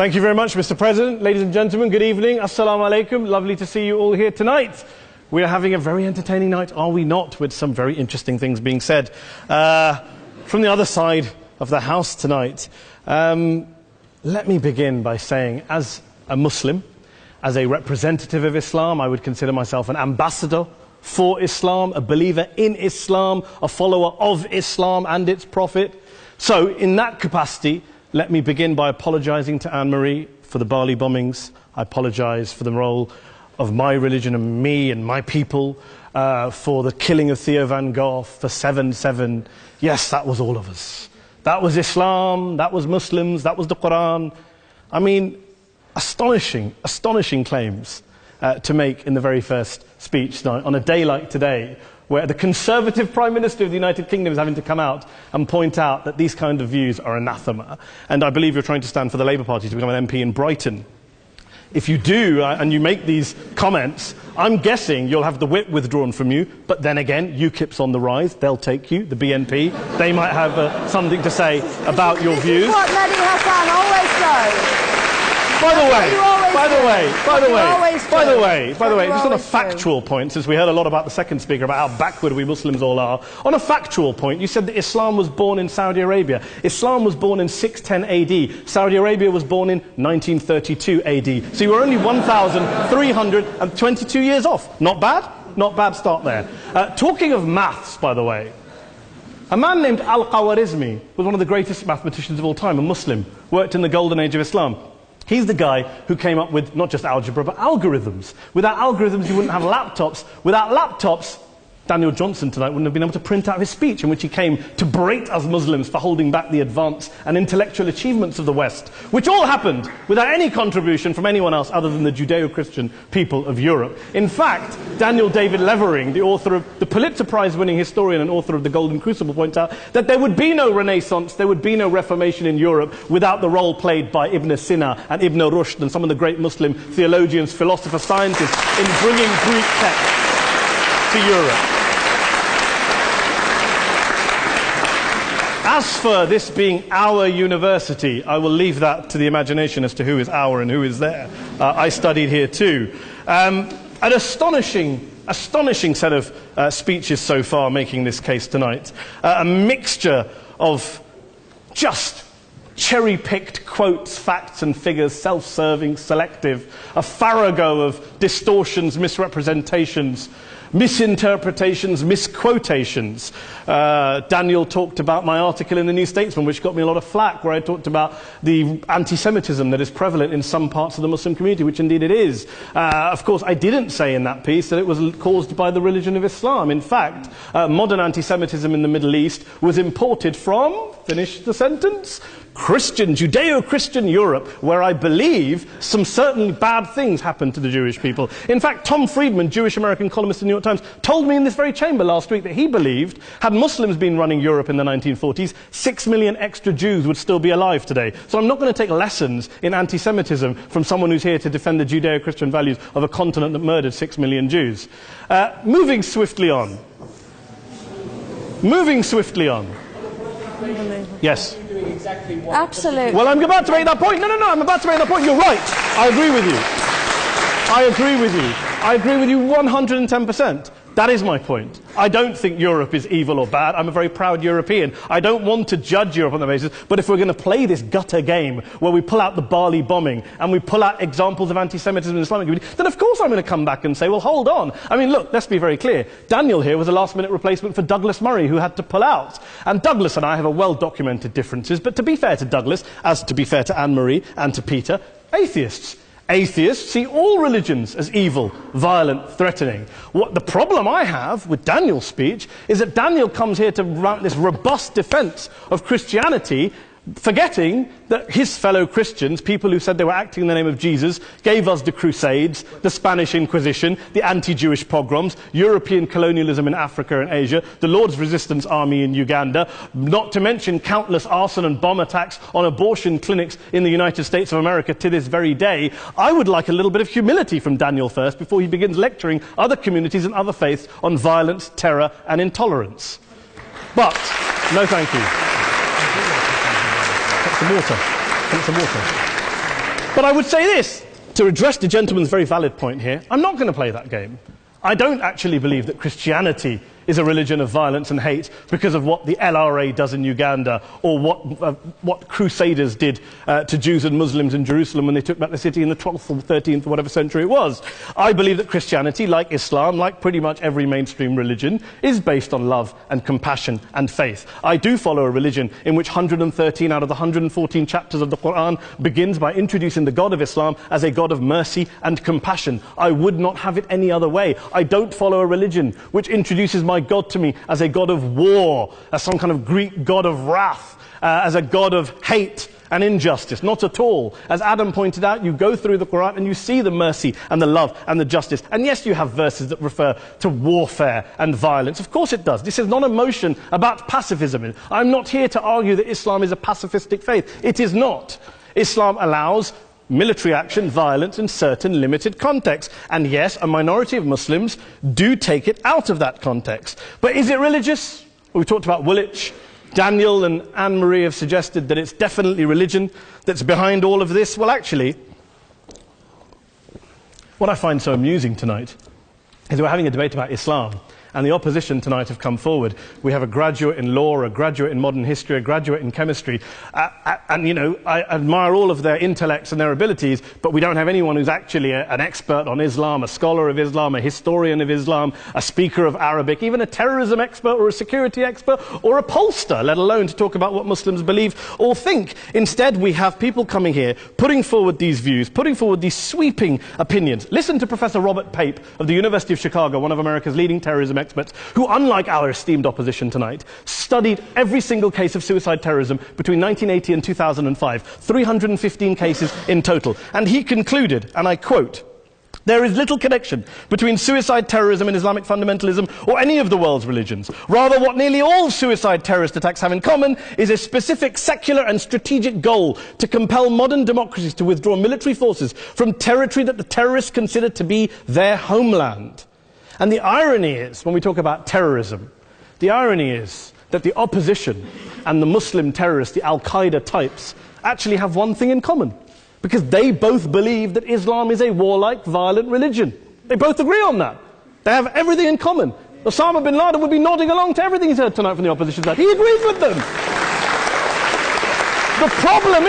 Thank you very much, Mr. President. Ladies and gentlemen, good evening. Assalamu alaikum. Lovely to see you all here tonight. We are having a very entertaining night, are we not, with some very interesting things being said from the other side of the house tonight. Let me begin by saying, as a Muslim, as a representative of Islam, I would consider myself an ambassador for Islam, a believer in Islam, a follower of Islam and its Prophet. So, in that capacity, let me begin by apologizing to Anne-Marie for the Bali bombings. I apologize for the role of my religion and me and my people, for the killing of Theo van Gogh, for 7/7. Yes, that was all of us. That was Islam, that was Muslims, that was the Quran. I mean, astonishing claims to make in the very first speech tonight, on a day like today, where the Conservative Prime Minister of the United Kingdom is having to come out and point out that these kind of views are anathema. And I believe you're trying to stand for the Labour Party to become an MP in Brighton. If you do, and you make these comments, I'm guessing you'll have the whip withdrawn from you, but then again, UKIP's on the rise, they'll take you, the BNP, they might have something to say about your views. This is what Mehdi Hasan always does. By the way, just on a factual point, since we heard a lot about the second speaker, about how backward we Muslims all are, on a factual point, you said that Islam was born in Saudi Arabia. Islam was born in 610 AD. Saudi Arabia was born in 1932 AD. So you were only 1,322 years off. Not bad? Not bad start there. Talking of maths, by the way, a man named Al-Khwarizmi was one of the greatest mathematicians of all time, a Muslim, worked in the golden age of Islam. He's the guy who came up with not just algebra, but algorithms. Without algorithms, you wouldn't have laptops. Without laptops, Daniel Johnson tonight wouldn't have been able to print out his speech in which he came to berate us Muslims for holding back the advance and intellectual achievements of the West, which all happened without any contribution from anyone else other than the Judeo-Christian people of Europe. In fact, Daniel David Levering, the author of the Pulitzer Prize-winning historian and author of The Golden Crucible, points out that there would be no Renaissance, there would be no Reformation in Europe without the role played by Ibn Sina and Ibn Rushd and some of the great Muslim theologians, philosophers, scientists in bringing Greek texts to Europe. As for this being our university, I will leave that to the imagination as to who is our and who is there. I studied here too. An astonishing set of speeches so far making this case tonight. A mixture of just cherry-picked quotes, facts and figures, self-serving, selective, a farrago of distortions, misrepresentations, misinterpretations, misquotations. Daniel talked about my article in the New Statesman, which got me a lot of flack, where I talked about the anti-Semitism that is prevalent in some parts of the Muslim community, which indeed it is. Of course, I didn't say in that piece that it was caused by the religion of Islam. In fact, modern anti-Semitism in the Middle East was imported from, finish the sentence, Christian, Judeo-Christian Europe, where I believe some certainly bad things happened to the Jewish people. In fact, Tom Friedman, Jewish-American columnist in the New York Times, told me in this very chamber last week that he believed, had Muslims been running Europe in the 1940s, 6 million extra Jews would still be alive today. So I'm not going to take lessons in anti-Semitism from someone who's here to defend the Judeo-Christian values of a continent that murdered 6 million Jews. Moving swiftly on. Yes. Absolutely. Well, I'm about to make that point. No, I'm about to make that point. You're right. I agree with you. I agree with you 110%. That is my point. I don't think Europe is evil or bad. I'm a very proud European. I don't want to judge Europe on that basis, but if we're going to play this gutter game where we pull out the Bali bombing and we pull out examples of anti-Semitism in the Islamic community, then of course I'm going to come back and say, well, hold on. I mean, look, let's be very clear. Daniel here was a last-minute replacement for Douglas Murray, who had to pull out. And Douglas and I have a well-documented differences, but to be fair to Douglas, as to be fair to Anne-Marie and to Peter, atheists. Atheists see all religions as evil, violent, threatening. What the problem I have with Daniel's speech is that Daniel comes here to run this robust defense of Christianity, forgetting that his fellow Christians, people who said they were acting in the name of Jesus, gave us the Crusades, the Spanish Inquisition, the anti-Jewish pogroms, European colonialism in Africa and Asia, the Lord's Resistance Army in Uganda, not to mention countless arson and bomb attacks on abortion clinics in the United States of America to this very day. I would like a little bit of humility from Daniel first before he begins lecturing other communities and other faiths on violence, terror and intolerance. But, no thank you. Some water. But I would say this, to address the gentleman's very valid point here, I'm not going to play that game. I don't actually believe that Christianity is a religion of violence and hate because of what the LRA does in Uganda or what Crusaders did to Jews and Muslims in Jerusalem when they took back the city in the 12th or 13th or whatever century it was. I believe that Christianity, like Islam, like pretty much every mainstream religion, is based on love and compassion and faith. I do follow a religion in which 113 out of the 114 chapters of the Quran begins by introducing the God of Islam as a God of mercy and compassion. I would not have it any other way. I don't follow a religion which introduces my God to me as a God of war, as some kind of Greek God of wrath, as a God of hate and injustice. Not at all. As Adam pointed out, you go through the Quran and you see the mercy and the love and the justice. And yes, you have verses that refer to warfare and violence. Of course it does. This is not a motion about pacifism. I'm not here to argue that Islam is a pacifistic faith. It is not. Islam allows military action, violence in certain limited contexts. And yes, a minority of Muslims do take it out of that context. But is it religious? We talked about Woolwich. Daniel and Anne-Marie have suggested that it's definitely religion that's behind all of this. Well, actually, what I find so amusing tonight is we're having a debate about Islam. And the opposition tonight have come forward. We have a graduate in law, a graduate in modern history, a graduate in chemistry. And, you know, I admire all of their intellects and their abilities, but we don't have anyone who's actually an expert on Islam, a scholar of Islam, a historian of Islam, a speaker of Arabic, even a terrorism expert or a security expert or a pollster, let alone to talk about what Muslims believe or think. Instead, we have people coming here, putting forward these views, putting forward these sweeping opinions. Listen to Professor Robert Pape of the University of Chicago, one of America's leading terrorism experts, who, unlike our esteemed opposition tonight, studied every single case of suicide terrorism between 1980 and 2005, 315 cases in total. And he concluded, and I quote, "There is little connection between suicide terrorism and Islamic fundamentalism or any of the world's religions. Rather, what nearly all suicide terrorist attacks have in common is a specific secular and strategic goal to compel modern democracies to withdraw military forces from territory that the terrorists consider to be their homeland." And the irony is, when we talk about terrorism, the irony is that the opposition and the Muslim terrorists, the Al-Qaeda types, actually have one thing in common. Because they both believe that Islam is a warlike, violent religion. They both agree on that. They have everything in common. Osama bin Laden would be nodding along to everything he's heard tonight from the opposition side. He agrees with them. The problem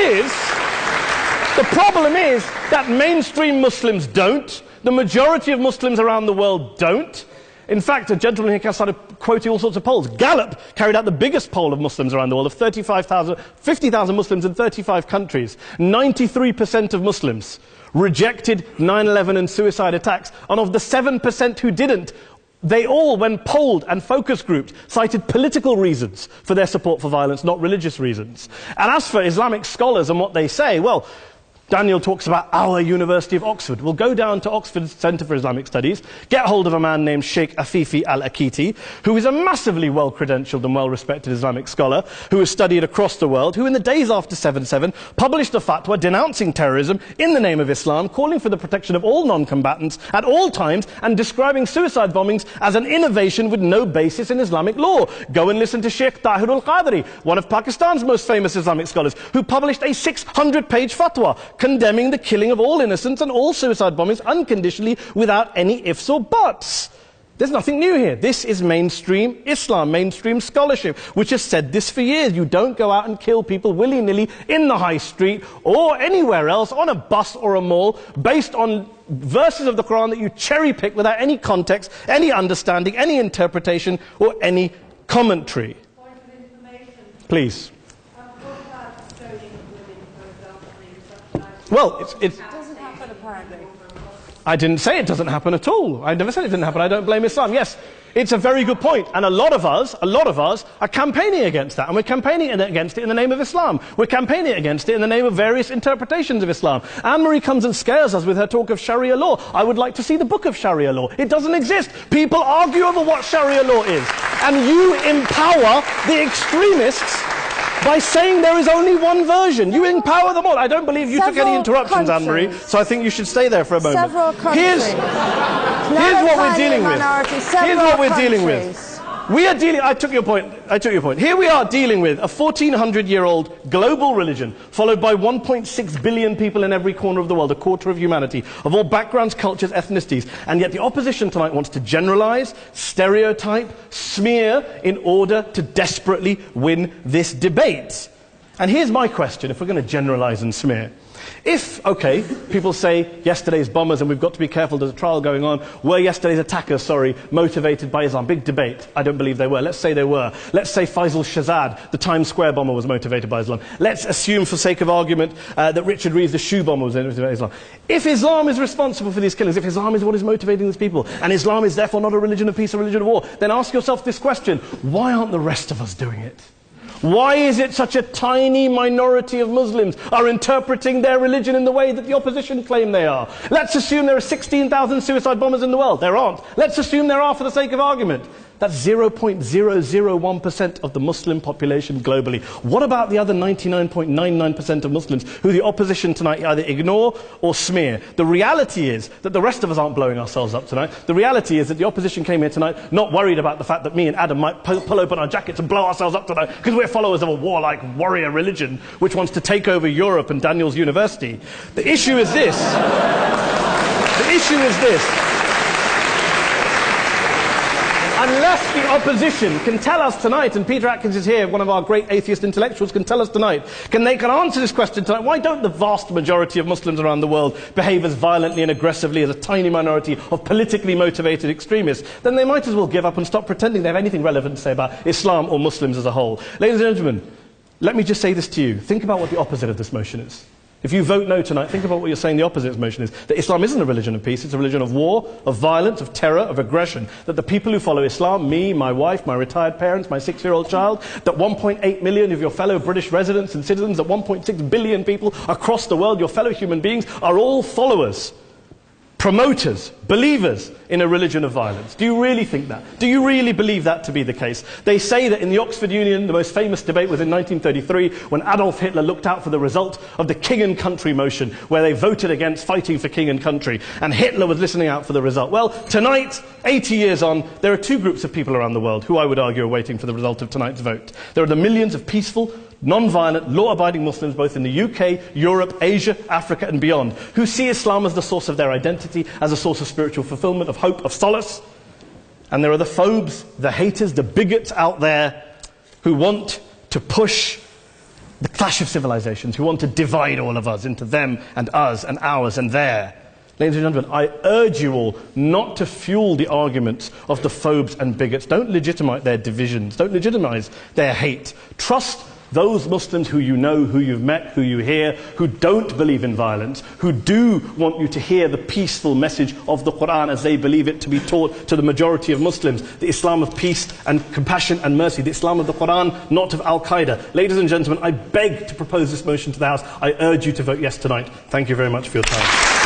is that mainstream Muslims don't. The majority of Muslims around the world don't. In fact, a gentleman here started quoting all sorts of polls. Gallup carried out the biggest poll of Muslims around the world, of 50,000 Muslims in 35 countries. 93% of Muslims rejected 9/11 and suicide attacks. And of the 7% who didn't, they all, when polled and focus grouped, cited political reasons for their support for violence, not religious reasons. And as for Islamic scholars and what they say, well, Daniel talks about our University of Oxford. We'll go down to Oxford Centre for Islamic Studies, get hold of a man named Sheikh Afifi al-Akiti, who is a massively well-credentialed and well-respected Islamic scholar, who has studied across the world, who in the days after 7/7 published a fatwa denouncing terrorism in the name of Islam, calling for the protection of all non-combatants at all times, and describing suicide bombings as an innovation with no basis in Islamic law. Go and listen to Sheikh Tahir al-Qadri, one of Pakistan's most famous Islamic scholars, who published a 600-page fatwa condemning the killing of all innocents and all suicide bombings unconditionally without any ifs or buts. There's nothing new here. This is mainstream Islam, mainstream scholarship, which has said this for years. You don't go out and kill people willy-nilly in the high street or anywhere else, on a bus or a mall, based on verses of the Quran that you cherry-pick without any context, any understanding, any interpretation, or any commentary. Point of information. Please. Well, it doesn't happen apparently. I didn't say it doesn't happen at all. I never said it didn't happen. I don't blame Islam. Yes, it's a very good point. And a lot of us are campaigning against that. And we're campaigning against it in the name of Islam. We're campaigning against it in the name of various interpretations of Islam. Anne-Marie comes and scares us with her talk of Sharia law. I would like to see the book of Sharia law. It doesn't exist. People argue over what Sharia law is. And you empower the extremists by saying there is only one version. You empower them all. I don't believe you took any interruptions, Anne-Marie, so I think you should stay there for a moment. Several countries. Here's what we're dealing with. Here's what we're dealing with. We are dealing, I took your point. Here we are dealing with a 1400-year-old global religion followed by 1.6 billion people in every corner of the world, a quarter of humanity, of all backgrounds, cultures, ethnicities. And yet the opposition tonight wants to generalize, stereotype, smear in order to desperately win this debate. And here's my question, if we're going to generalize and smear. If, okay, people say yesterday's bombers, and we've got to be careful, there's a trial going on, were yesterday's attackers, motivated by Islam? Big debate. I don't believe they were. Let's say they were. Let's say Faisal Shahzad, the Times Square bomber, was motivated by Islam. Let's assume, for sake of argument, that Richard Reeves, the shoe bomber, was motivated by Islam. If Islam is responsible for these killings, if Islam is what is motivating these people, and Islam is therefore not a religion of peace, a religion of war, then ask yourself this question: why aren't the rest of us doing it? Why is it such a tiny minority of Muslims are interpreting their religion in the way that the opposition claim they are? Let's assume there are 16,000 suicide bombers in the world. There aren't. Let's assume there are for the sake of argument. That's 0.001% of the Muslim population globally. What about the other 99.99% of Muslims who the opposition tonight either ignore or smear? The reality is that the rest of us aren't blowing ourselves up tonight. The reality is that the opposition came here tonight not worried about the fact that me and Adam might pull open our jackets and blow ourselves up tonight because we're followers of a warlike warrior religion which wants to take over Europe and Daniel's university. The issue is this. The issue is this. Unless the opposition can tell us tonight, and Peter Atkins is here, one of our great atheist intellectuals, can tell us tonight, can answer this question tonight: why don't the vast majority of Muslims around the world behave as violently and aggressively as a tiny minority of politically motivated extremists? Then they might as well give up and stop pretending they have anything relevant to say about Islam or Muslims as a whole. Ladies and gentlemen, let me just say this to you. Think about what the opposite of this motion is. If you vote no tonight, think about what you're saying the opposite of this motion is. That Islam isn't a religion of peace, it's a religion of war, of violence, of terror, of aggression. That the people who follow Islam, me, my wife, my retired parents, my 6-year-old child, that 1.8 million of your fellow British residents and citizens, that 1.6 billion people across the world, your fellow human beings, are all followers, promoters, believers in a religion of violence. Do you really think that? Do you really believe that to be the case? They say that in the Oxford Union, the most famous debate was in 1933 when Adolf Hitler looked out for the result of the King and Country motion, where they voted against fighting for King and Country, and Hitler was listening out for the result. Well, tonight, 80 years on, there are two groups of people around the world who I would argue are waiting for the result of tonight's vote. There are the millions of peaceful, non-violent, law-abiding Muslims both in the UK, Europe, Asia, Africa and beyond, who see Islam as the source of their identity, as a source of spiritual fulfillment, of hope, of solace. And there are the phobes, the haters, the bigots out there who want to push the clash of civilizations, who want to divide all of us into them and us and ours and their. Ladies and gentlemen, I urge you all not to fuel the arguments of the phobes and bigots. Don't legitimize their divisions. Don't legitimize their hate. Trust those Muslims who you know, who you've met, who you hear, who don't believe in violence, who do want you to hear the peaceful message of the Quran as they believe it to be taught to the majority of Muslims, the Islam of peace and compassion and mercy, the Islam of the Quran, not of Al-Qaeda. Ladies and gentlemen, I beg to propose this motion to the House. I urge you to vote yes tonight. Thank you very much for your time.